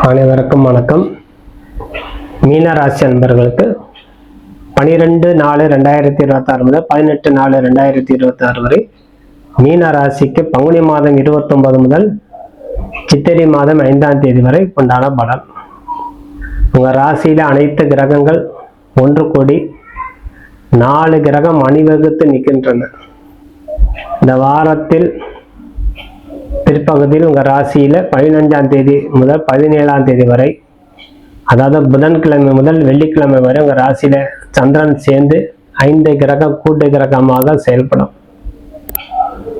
அனைவருக்கும் வணக்கம். மீன ராசி அன்பர்களுக்கு 12/4/2026 முதல் 18/4/2026 வரை மீன ராசிக்கு பங்குனி மாதம் 29 முதல் சித்திரை மாதம் 5ஆம் தேதி வரை உண்டான பலன். உங்க ராசியில அனைத்து கிரகங்கள் ஒன்று கூடி 4 கிரகம் அணிவகுத்து நிற்கின்றன. இந்த வாரத்தில் பிற்பகுதியில் உங்கள் ராசியில் 15ஆம் தேதி முதல் 17ஆம் தேதி வரை, அதாவது புதன்கிழமை முதல் வெள்ளிக்கிழமை வரை உங்கள் ராசியில் சந்திரன் சேர்ந்து 5 கிரகம் கூட்டு கிரகமாக செயல்படும்.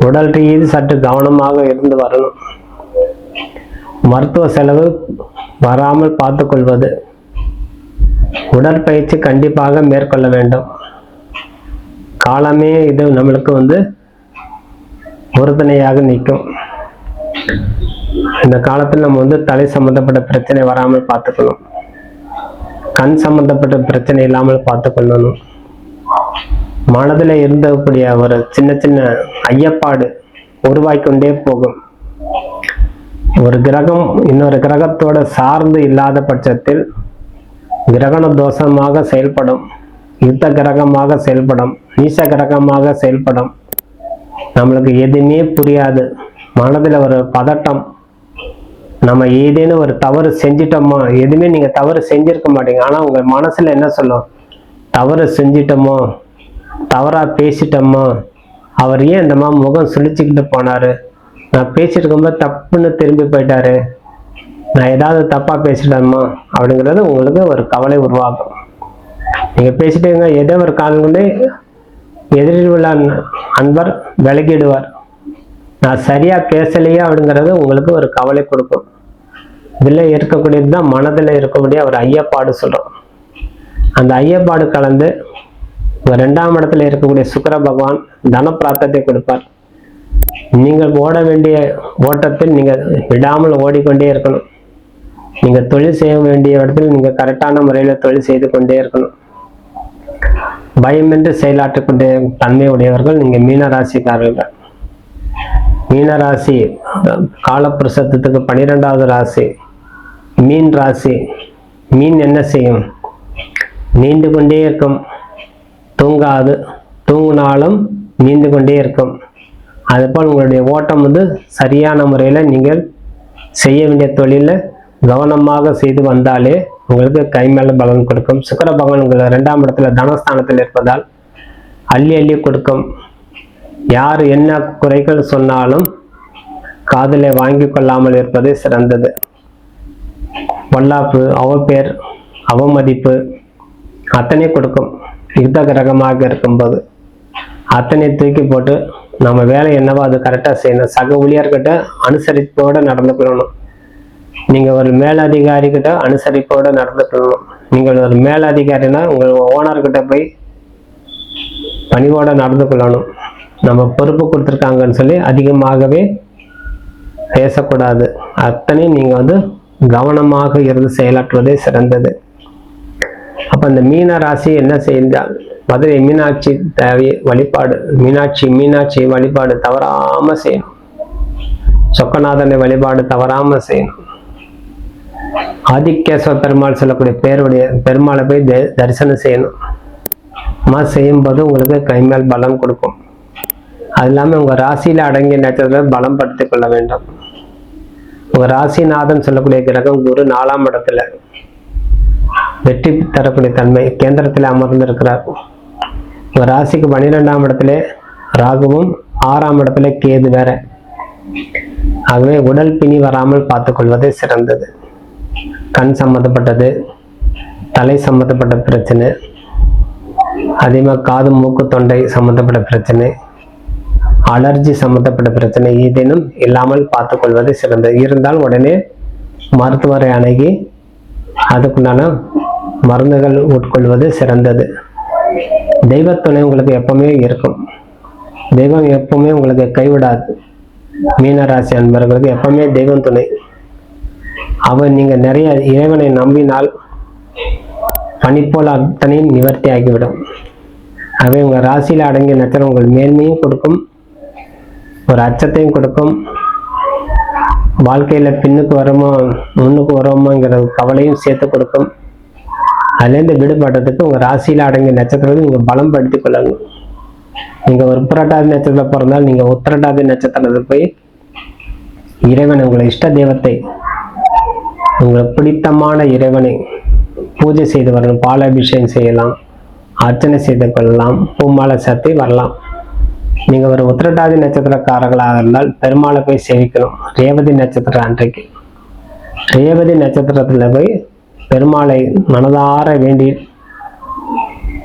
உடல் ரீதி சற்று கவனமாக இருந்து வரணும். மருத்துவ செலவு வராமல் பார்த்து கொள்வது, உடற்பயிற்சி கண்டிப்பாக மேற்கொள்ள வேண்டும். காலமே இது நம்மளுக்கு உறுதுணையாக நிற்கும். இந்த காலத்தில் நம்ம தலை சம்பந்தப்பட்ட பிரச்சனை வராமல் பார்த்துக்கணும். கண் சம்பந்தப்பட்ட பிரச்சனை இல்லாமல் பார்த்துக்கொள்ளணும். மனதில் இருந்தக்கூடிய ஒரு சின்ன சின்ன ஐயப்பாடு உருவாக்கிக்கொண்டே போகும். ஒரு கிரகம் இன்னொரு கிரகத்தோட சார்ந்து இல்லாத பட்சத்தில் கிரகண தோஷமாக செயல்படும், யுத்த கிரகமாக செயல்படும், நீச கிரகமாக செயல்படும். நம்மளுக்கு எதுவுமே புரியாது. மனதில் ஒரு பதட்டம், நம்ம ஏதேனும் ஒரு தவறு செஞ்சிட்டோமோ, எதுவுமே நீங்கள் தவறு செஞ்சிருக்க மாட்டீங்க, ஆனால் உங்கள் மனசில் என்ன சொல்லும், தவறு செஞ்சிட்டோமோ, தவறாக பேசிட்டோமோ, அவர் ஏன் இந்த மாதிரி முகம் சுழிச்சிக்கிட்டு போனார், நான் பேசிட்டு இருக்கும்போது தப்புன்னு திரும்பி போயிட்டாரு, நான் ஏதாவது தப்பாக பேசிட்டோமோ அப்படிங்கிறது உங்களுக்கு ஒரு கவலை உருவாகும். நீங்கள் பேசிட்டீங்க, ஏதோ ஒரு காலம் கொண்டு எதிரில் உள்ள அன்பர் விலகிடுவார். நான் சரியா பேசலையா அப்படிங்கிறது உங்களுக்கு ஒரு கவலை கொடுக்கும். இதில் இருக்கக்கூடியது தான் மனதில் இருக்கக்கூடிய ஒரு ஐயப்பாடு சொல்றோம். அந்த ஐயப்பாடு கலந்து 2ஆம் இடத்துல இருக்கக்கூடிய சுக்கிர பகவான் தன பிராப்தத்தை கொடுப்பார். நீங்கள் ஓட வேண்டிய ஓட்டத்தில் நீங்கள் விடாமல் ஓடிக்கொண்டே இருக்கணும். நீங்கள் தொழில் செய்ய வேண்டிய இடத்தில் நீங்கள் கரெக்டான முறையில் தொழில் செய்து கொண்டே இருக்கணும். பயமின்றி செயலாற்றக்கூடிய தன்மை உடையவர்கள் நீங்கள் மீனராசிக்காரர்கள். மீனராசி காலப்புருஷத்துக்கு 12வது ராசி மீன் ராசி. மீன் என்ன செய்யும்? நீண்டு கொண்டே இருக்கும், தூங்காது, தூங்கினாலும் நீண்டு கொண்டே இருக்கும். அதுபோல் உங்களுடைய ஓட்டம் சரியான முறையில் நீங்கள் செய்ய வேண்டிய தொழிலை கவனமாக செய்து வந்தாலே உங்களுக்கு கை மேல பலன் கொடுக்கும். சுக்கிர பகவான் உங்களை 2ஆம் இடத்துல தனஸ்தானத்தில் இருப்பதால் அள்ளி அள்ளி கொடுக்கும். யார் என்ன குறைகள் சொன்னாலும் காதலை வாங்கி கொள்ளாமல் இருப்பது சிறந்தது. வல்லாப்பு, அவப்பேர், அவமதிப்பு அத்தனை கொடுக்கும். யுத்த கிரகமாக இருக்கும்போது அத்தனை தூக்கி போட்டு நம்ம வேலை என்னவோ அது கரெக்டாக செய்யணும். சக ஊழியர்கிட்ட அனுசரிப்போடு நடந்து கொள்ளணும். நீங்கள் ஒரு மேலதிகாரிகிட்ட அனுசரிப்போடு நடந்து கொள்ளணும். நீங்கள் ஒரு மேலதிகாரினா உங்கள் ஓனர்கிட்ட போய் பணிவோடு நடந்து கொள்ளணும். நம்ம பொறுப்பு கொடுத்துருக்காங்கன்னு சொல்லி அதிகமாகவே பேசக்கூடாது. அத்தனை நீங்கள் கவனமாக இருந்து செயலாற்றுவதே சிறந்தது. அப்போ இந்த மீன ராசி என்ன செய்தால் மதுரை மீனாட்சி வழிபாடு, மீனாட்சி வழிபாடு தவறாம செய்யணும். சொக்கநாதனை வழிபாடு தவறாம செய்யணும். ஆதிக்கேஸ்வர பெருமாள் சொல்லக்கூடிய பேருடைய பெருமாளை போய் தரிசனம் செய்யணும். செய்யும்போது உங்களுக்கு கைமேல் பலம் கொடுக்கும். அது இல்லாமல் உங்கள் ராசியில் அடங்கிய நேரத்தில் பலம் படுத்திக் கொள்ள வேண்டும். உங்கள் ராசிநாதன் சொல்லக்கூடிய கிரகம் குரு 4ஆம் இடத்துல வெற்றி தரக்கூடிய தன்மை கேந்திரத்தில் அமர்ந்திருக்கிறார். உங்கள் ராசிக்கு 12ஆம் இடத்துல ராகுவும் 6ஆம் இடத்துல கேது வேற. ஆகவே உடல் பிணி வராமல் பார்த்து கொள்வதே சிறந்தது. கண் சம்பந்தப்பட்டது, தலை சம்பந்தப்பட்ட பிரச்சனை, அதிகமாக காது மூக்கு தொண்டை சம்பந்தப்பட்ட பிரச்சனை, அலர்ஜி சம்பந்தப்பட்ட பிரச்சனை ஏதேனும் இல்லாமல் பார்த்து கொள்வது சிறந்தது. இருந்தால் உடனே மருத்துவரை அணுகி அதுக்குண்டான மருந்துகள் உட்கொள்வது சிறந்தது. தெய்வத்துணை உங்களுக்கு எப்பவுமே இருக்கும். தெய்வம் எப்பவுமே உங்களுக்கு கைவிடாது. மீனராசி அன்பர்களுக்கு எப்பவுமே தெய்வம் துணை. அவர் நீங்கள் நிறைய இறைவனை நம்பினால் பனிப்போல் அத்தனையும் நிவர்த்தி ஆகிவிடும். அவை உங்கள் ராசியில் அடங்கிய நட்சத்திரம் உங்கள் மேன்மையும் கொடுக்கும், ஒரு அச்சத்தையும் கொடுக்கும், வாழ்க்கையில பின்னுக்கு வரோமோ முன்னுக்கு வரோமோங்கிற கவலையும் சேர்த்து கொடுக்கும். அதுலேருந்து விடுபடுறதுக்கு உங்க ராசியில அடங்கிய நட்சத்திரத்தை நீங்க பலம் படுத்திக் கொள்ளுங்க. நீங்க ஒரு புரட்டாதி நட்சத்திரம் பிறந்தால் நீங்க உத்திரட்டாதி நட்சத்திரத்தை போய் இறைவன், உங்களை இஷ்ட தெய்வத்தை, உங்களுக்கு பிடித்தமான இறைவனை பூஜை செய்து வரணும். பாலாபிஷேகம் செய்யலாம், அர்ச்சனை செய்து கொள்ளலாம், பூமாலை சாத்தி வரலாம். நீங்க ஒரு உத்திரட்டாதி நட்சத்திரக்காரர்களாக இருந்தால் பெருமாளை போய் சேவிக்கணும். ரேவதி நட்சத்திரம் அன்றைக்கு ரேவதி நட்சத்திரத்துல போய் பெருமாளை மனதார வேண்டி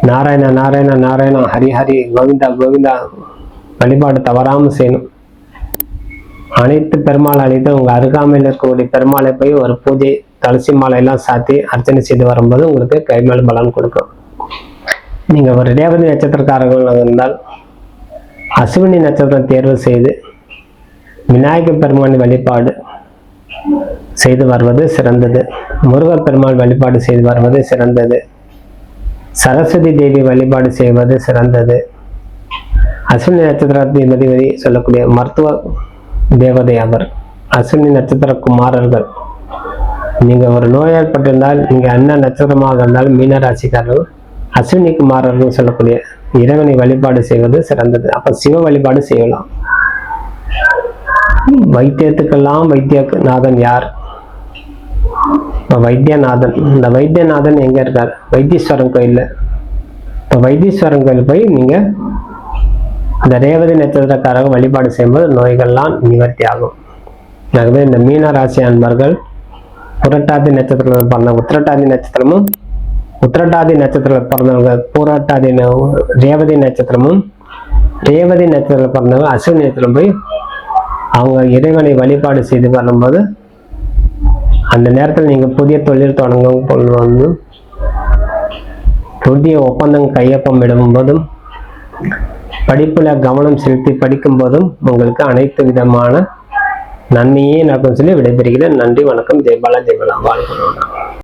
நாராயண நாராயண நாராயண ஹரி ஹரி கோவிந்தா கோவிந்தா வழிபாடு தவறாம செய்யணும். அனைத்து பெருமாள் அழைத்து உங்க அருகாமையில் இருக்கக்கூடிய பெருமாளை போய் ஒரு பூஜை துளசி மாலை எல்லாம் சாத்தி அர்ச்சனை செய்து வரும்போது உங்களுக்கு கைமேல் பலன் கொடுக்கும். நீங்க ஒரு ரேவதி நட்சத்திரக்காரர்கள் இருந்தால் அஸ்வினி நட்சத்திரம் தேர்வு செய்து விநாயகர் பெருமான் வழிபாடு செய்து வருவது சிறந்தது. முருகப் பெருமாள் வழிபாடு செய்து வருவது சிறந்தது. சரஸ்வதி தேவி வழிபாடு செய்வது சிறந்தது. அஸ்வினி நட்சத்திரத்தை சொல்லக்கூடிய மருத்துவ தேவதை அவர். அஸ்வினி நட்சத்திர குமாரர்கள். நீங்க ஒரு நோயாற்பட்டிருந்தால், நீங்க என்ன நட்சத்திரமாக இருந்தாலும் மீன ராசிக்காரர்கள் அஸ்வினி குமாரர்கள் சொல்லக்கூடிய இறைவனை வழிபாடு செய்வது சிறந்தது. அப்ப சிவ வழிபாடு செய்யலாம். வைத்தியத்துக்கெல்லாம் வைத்தியநாதன் யார்? வைத்தியநாதன். இந்த வைத்தியநாதன் எங்க இருக்கார்? வைத்தீஸ்வரன் கோயில்ல. இப்ப வைத்தீஸ்வரன் கோயில் போய் நீங்க இந்த ரேவதி நட்சத்திரக்காரங்க வழிபாடு செய்யும்போது நோய்கள்லாம் நிவர்த்தி ஆகும். ஆகவே இந்த மீன ராசி அன்பர்கள் புரட்டாதி நட்சத்திரம் பிறந்த உத்திரட்டாதி நட்சத்திரமும், உத்திரட்டாதி நட்சத்திரம் பிறந்தவங்க பூரட்டாதி ரேவதி நட்சத்திரமும், ரேவதி நட்சத்திரம் பிறந்தவங்க அஸ்வினி நட்சத்திரம் போய் அவங்க இறைவனை வழிபாடு செய்து வரும்போது அந்த நேரத்தில் நீங்க புதிய தொழில் தொடங்கும் வந்து புதிய ஒப்பந்தம் கையொப்பம் இடும் போதும், படிப்புல கவனம் செலுத்தி படிக்கும் போதும் உங்களுக்கு அனைத்து விதமான நன்மையே நடக்கும் சொல்லி விடைபெறுகிறேன். நன்றி, வணக்கம். ஜெயபாலா. வாழ்க.